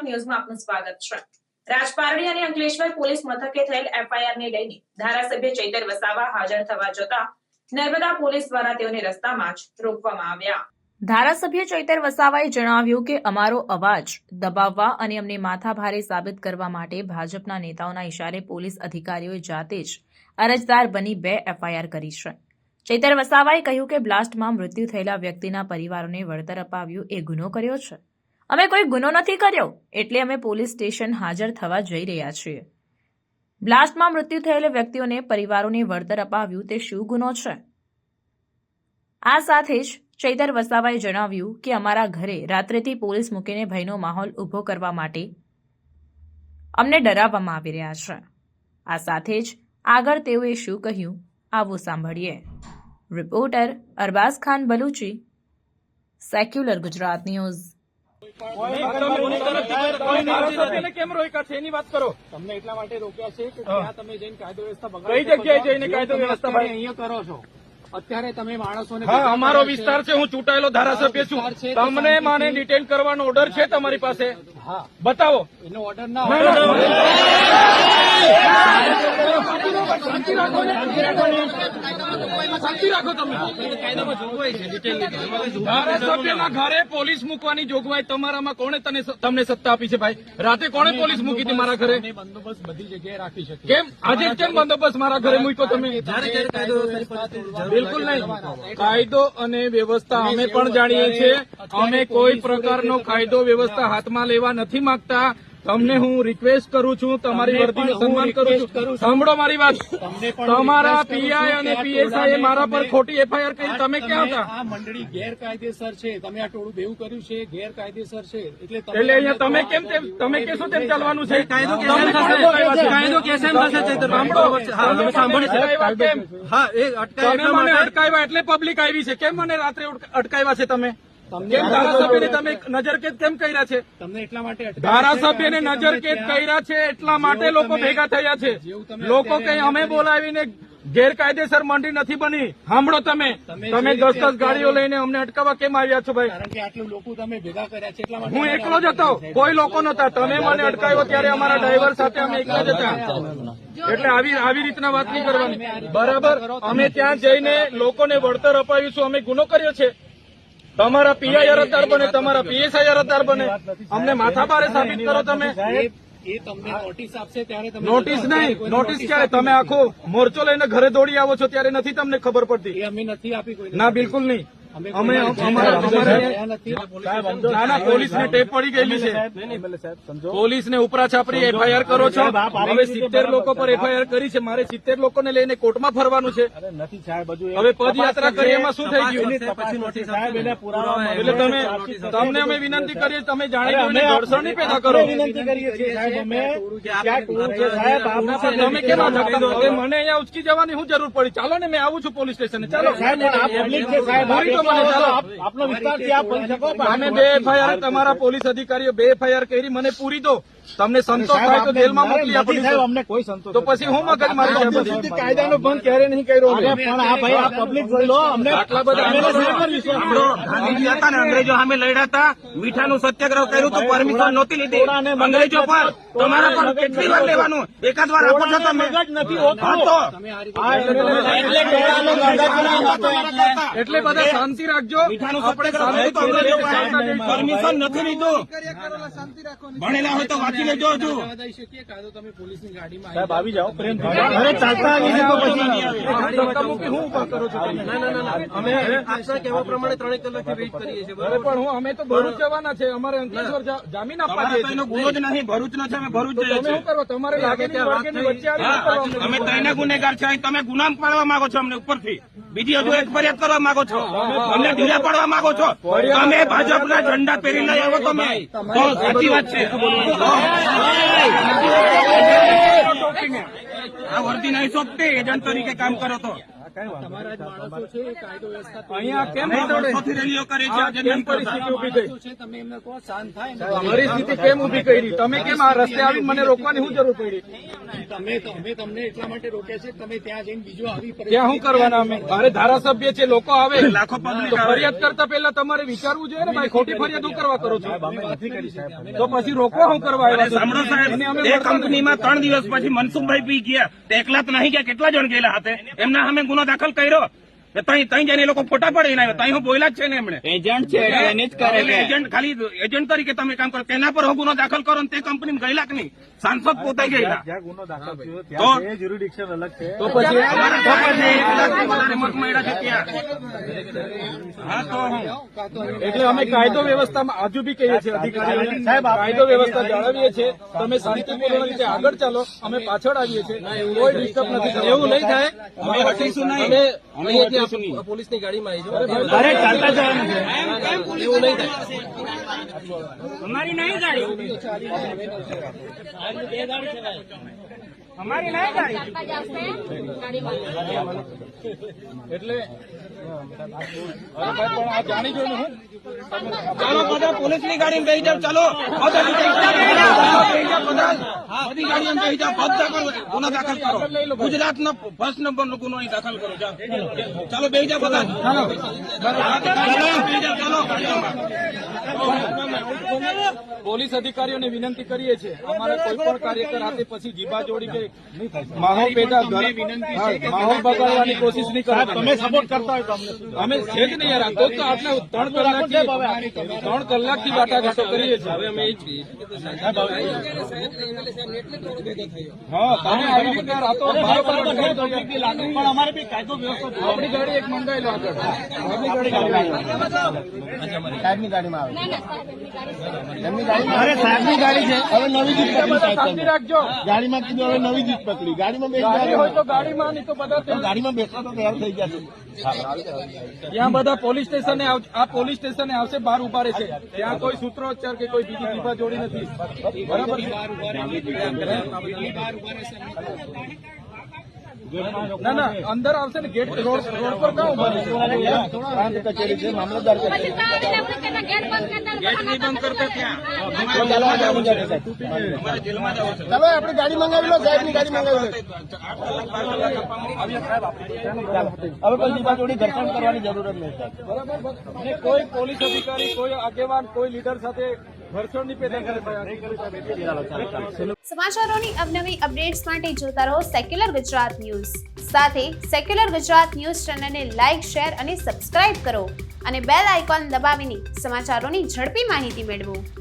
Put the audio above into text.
ન્યૂઝમાં આપનું સ્વાગત છે। રાજપારડી અને અંકલેશ્વર પોલીસ મથકે થયેલ એફઆઈઆર ને લઈને ધારાસભ્ય ચૈતર વસાવા હાજર થવા જતા નર્મદા પોલીસ દ્વારા તેઓને રસ્તામાં જ રોકવામાં આવ્યા। ધારાસભ્ય ચૈતર વસાવાએ જણાવ્યું કે અમારો અવાજ દબાવવા અને અમને માથાભારે સાબિત કરવા માટે ભાજપના નેતાઓના ઇશારે પોલીસ અધિકારીઓએ જાતે જ અરજદાર બની 2 એફઆઈઆર કરી છે। ચૈતર વસાવાએ કહ્યું કે બ્લાસ્ટમાં મૃત્યુ થયેલા વ્યક્તિના પરિવારોને વળતર અપાવ્યું એ ગુનો કર્યો છે। અમે કોઈ ગુનો નથી કર્યો એટલે અમે પોલીસ સ્ટેશન હાજર થવા જઈ રહ્યા છીએ। બ્લાસ્ટમાં મૃત્યુ થયેલા વ્યક્તિઓને પરિવારોને વળતર અપાવ્યું તે શું ગુનો છે? આ સાથે જ ચૈતર વસાવાએ જણાવ્યું કે અમારા ઘરે રાત્રેથી પોલીસ મૂકીને ભયનો માહોલ ઊભો કરવા માટે અમને ડરાવવામાં આવી રહ્યા છે। આ સાથે જ આગળ તેઓએ શું કહ્યું આવો સાંભળીએ। Reporter Arbaaz Khan બલુચી, secular Gujarat news. કેમ રોક્યા છે એની વાત કરો। તમને એટલા માટે રોક્યા છે કે ત્યાં તમે જઈને કાયદો વ્યવસ્થા બગાડો। કઈ જગ્યાએ જઈને કાયદો વ્યવસ્થા ભાઈ અહીંયા કરો છો? અત્યારે તમે માણસોને અમારો વિસ્તાર છે, હું ચૂંટાયેલો ધારાસભ્ય છું। તમને મને ડિટેન કરવાનો ઓર્ડર છે તમારી પાસે? હા, બતાવો। એનો ઓર્ડર ના શાંતિ રાખો તમે। કાયદામાં જોગવાઈ છે ધારાસભ્યના ઘરે પોલીસ મૂકવાની જોગવાઈ તમારામાં કોણે તમને સત્તા આપી છે ભાઈ? રાતે કોણે પોલીસ મૂકી હતી મારા ઘરે? બંદોબસ્ત બધી જગ્યાએ રાખી શકે। કેમ આજે કેમ બંદોબસ્ત મારા ઘરે મૂક્યો તમે? બિલકુલ નહીં। કાયદો અને વ્યવસ્થા અમે પણ જાણીએ છીએ। અમે કોઈ પ્રકારનો કાયદો વ્યવસ્થા હાથમાં લેવા નથી માંગતા। તમને હું રિક્વેસ્ટ કરું છું, તમારી વર્દીનું સન્માન કરું છું। સાંભળો મારી વાત। તમારા પીઆઈ અને પીએસઆઈ મારા પર ખોટી એફઆઈઆર કરી, તમે ક્યાં હતા? આ મંડળી ગેરકાયદેસર છે, તમે આ ટોળું ભેગું કર્યું છે ગેરકાયદેસર છે, એટલે અહીંયા તમે કેમ તમે કેશો તેમ ચાલવાનું છે? કાયદો કેમ થશે? તમે મને અટકાવ્યા એટલે પબ્લિક આવી છે। કેમ મને રાત્રે અટકાવ્યા છે તમે? કેમ ધારાસભ્યને તમે નજરકેદ કેમ કર્યા છે? તમને એટલા માટે ધારાસભ્યને નજરકેદ કર્યા છે એટલા માટે લોકો ભેગા થયા છે। લોકો કઈ અમે બોલાવીને ગેરકાયદેસર મંડી નથી બની। સાંભળો તમે 10 ગાડીઓ લઈને અમને અટકાવવા કેમ આવ્યા છો ભાઈ? કારણ કે આટલું લોકો તમે ભેગા કર્યા છે એટલા માટે। હું એકલો જ હતો, કોઈ લોકો નહોતા। તમે મને અટકાવ્યો ત્યારે અમારા ડ્રાઈવર સાથે અમે એકલા જ હતા। એટલે આવી રીતના વાત નહીં કરવાની, બરાબર? અમે ત્યાં જઈને લોકોને વળતર અપાવ્યું છું। અમે ગુનો કર્યો છે? તમારા પીઆઈ અરજદાર બને, તમારા પીએસઆઈ અરજદાર બને, અમને માથાભારે સાબિત કરો તમે। એ તમને નોટિસ આપશે ત્યારે તમે નોટિસ નહીં, નોટિસ ક્યારે? તમે આખો મોરચો લઈને ઘરે દોડી આવો છો ત્યારે નથી તમને ખબર પડતી? અમે નથી આપી કોઈ? ના, બિલકુલ નહીં। અમે નાના પોલીસને ટેપ પડી ગયેલી છે। પોલીસને ઉપરા છાપરી એફઆઈઆર કરો છો। હવે 70 લોકો પર એફઆઈઆર કરી છે। મારે 70 લોકોને લઈને કોર્ટમાં ફરવાનું છે। હવે પદયાત્રા કરી એમાં શું થઈ ગયું? એટલે તમને અમે વિનંતી કરીએ, તમે જાણી જોઈને ઘર્ષણ નહીં પેદા કરો। તમે કેમ હવે મને અહીંયા ઉચકી જવાની શું જરૂર પડી? ચાલો ને, મેં આવું છું પોલીસ સ્ટેશને। ચાલો આપનો વિસ્તાર છે, આપ બોલી શકો। અમે 2 એફઆઈઆર, તમારા પોલીસ અધિકારીઓ 2 એફઆઈઆર કરી, મને પૂરી દો। તમને સંતોષ થાય તો જેલમાં મોકલી આપીશું। અમને કોઈ સંતોષ તો પછી હું મગજ મારી છે બધી? કાયદાનો ભંગ ક્યારે નહીં કર્યો? પણ આ ભાઈ આ પબ્લિક જોઈ લો, અમને આટલા બધા ગાંધીજી હતા ને, અંગ્રેજો સામે લડ્યા હતા, મીઠાનું સત્યાગ્રહ કર્યું તો પરમિશન નહોતી લીધી અંગ્રેજો પર। તમારા પર કેટલી વાર લેવાનું? એકાદ વાર આપો છો તમે? એટલે બધા શાંતિ રાખજો। પરમિશન નથી લીધું, ભણેલા હોય તો વાંચી લેજો। હજુ તમે પોલીસની ગાડીમાં આવી જાઓ, ઘરે ચાલતા હું ઉભા કરો છો? અમે કેવા પ્રમાણે 3 કલાકથી વેઇટ કરીએ છીએ, પણ અમે તો ભરૂચ જવાના છે। અમારે અંકલેશ્વર જામીન આપવા દે છે। ગુનો જ નહીં, ભરૂચ નો છે, અમે ભરૂચ જઈએ છીએ। શું કરો તમારે? લાગે વચ્ચે અમે 3 ગુનેગાર છે, તમે ગુનામ પાડવા માંગો છો અમને ઉપરથી? બીજી હજુ એક ફરિયાદ કરવા માંગો છો? અમને ઢીલા પાડવા માંગો છો? તમે ભાજપના ઝંડા પહેરી લઈ આવો તમે, સાચી વાત છે। આ વર્દી નહીં સોંપતી, એજન્ટ તરીકે કામ કરો તો તમારા જ માણસો છે એ કાયદો વ્યવસ્થા અહીંયા કેમ વર્ષોથી રેલીઓ કરી છે આજે કેમ પરિસ્થિતિ ઊભી થઈ તમે એમને કહો શાંત થાય પરિસ્થિતિ કેમ ઊભી કરી તમે કેમ આ રસ્તે આવી મને રોકવાની શું જરૂર પડી તમે તમને એટલા માટે રોકે છે તમે ત્યાં જઈને બીજો આવી ત્યાં શું કરવાના અમે મારે ધારાસભ્ય છે લોકો આવે લાખો પબ્લિક ફરિયાદ કરતા પહેલા તમારે વિચારવું જોઈએ ને ભાઈ ખોટી ફરિયાદ શું કરવા કરો છો તો પછી રોકો શું કરવા આવ્યા સાંભળો સાહેબ એ કંપનીમાં 3 દિવસ પછી મનસુખભાઈ પી ગયા તે એકલા જ નહીં ગયા કેટલા જણ ગયેલા હતા એમના સામે ગુનો દાખલ કર્યો તઈ જઈને એ લોકો ફોટા પડીને આવ્યા તઈ હું બોલ્યા જ છે ને એમણે એજન્ટ છે એને જ કરે એજન્ટ ખાલી એજન્ટ તરીકે તમે કામ કરો તેના પર હું ગુનો દાખલ કરો તે કંપની ગયેલા કે નહીં સાંસદ પોતે ગયેલા ગુનો દાખલ થયો તો જ્યુરિડિક્શન અલગ છે તો પછી મત મળ્યા છે ત્યાં હા તો એટલે અમે કાયદો વ્યવસ્થામાં હજુ બી કહીએ છીએ અધિકારીઓને સાહેબ કાયદો વ્યવસ્થા જાળવીએ છીએ તમે શાંતિપૂર્ણ રીતે આગળ ચાલો અમે પાછળ આવીએ છીએ કોઈ ડિસ્ટર્બ નથી એવું નહીં થાય અમે હટીશું નહીં પોલીસની ગાડીમાં આવી ચાલતા જવાનું છે એવું નહીં થાય અમારી નહીં ગાડી અમારી નહીં ગાડી એટલે આ જાણી જોઈને હું ચાલો બધા પોલીસની ગાડીમાં બેસી જાવ ચાલો બધી ગાડીમાં બેસી જાવ બધા ગુનો દાખલ કરો ગુજરાતનો ફર્સ્ટ નંબરનો ગુનો અહીં દાખલ કરો જાઓ ચાલો બેસી જાવ બધા પોલીસ અધિકારીઓને વિનંતી કરીએ છીએ અમારા કોઈ પણ કાર્યકર હાથે પછી જીભા જોડી કે માહોલ પેદા માહોલ બગાડવાની કોશિશ નહીં કરો તમે સપોર્ટ કરતા હોય અમે છે જ નહીં યાર તો આટલા 3 કલાકથી વાટાઘાટો કરીએ છીએ હવે અમે એ જ કહીએ હા તમે આવી રીતે રાતો પણ અમારે બી કાયદો વ્યવસ્થા આપણી ગાડી એક મંગાવેલો આગળ આપણી ગાડી ગાડીમાં આવે સાહેબની ગાડી છે હવે નવી જીપ પકડી રાખજો ગાડીમાં કીધું હવે નવી જીપ પકડી ગાડીમાં બેસી હોય તો ગાડીમાં નહીં તો બધા ગાડીમાં બેસવા તો તૈયાર થઈ ગયા ત્યાં બધા પોલીસ સ્ટેશને આ પોલીસ સ્ટેશને આવશે બહાર ઉભા રહેશે ત્યાં કોઈ સૂત્રોચ્ચાર કે કોઈ બીજી જીભા જોડી નથી બરાબર ના ના અંદર આવશે ને ગેટ રોડ પર ક્યાં ઉભા રહેશે કચેરી છે મામલતદાર ગેટ નહીં બંધ કરતા ત્યાં ચાલો આપણે ગાડી મંગાવી લો સાહેબની ગાડી મંગાવી લો હવે કોઈ દીપા જોડી ઘર્ષણ કરવાની જરૂરત નહીં બરાબર અને કોઈ પોલીસ અધિકારી કોઈ આગેવાન કોઈ લીડર સાથે ઘર્ષણની પેદા કરે સમાચારોની અવનવી અપડેટ્સ માટે જોતા રહો સેક્યુલર ગુજરાત ન્યૂઝ સાથે સેક્યુલર ગુજરાત ન્યૂઝ ચેનલને લાઇક શેર અને સબસ્ક્રાઇબ કરો અને બેલ આઇકોન દબાવીને સમાચારોની ઝડપી માહિતી મેળવો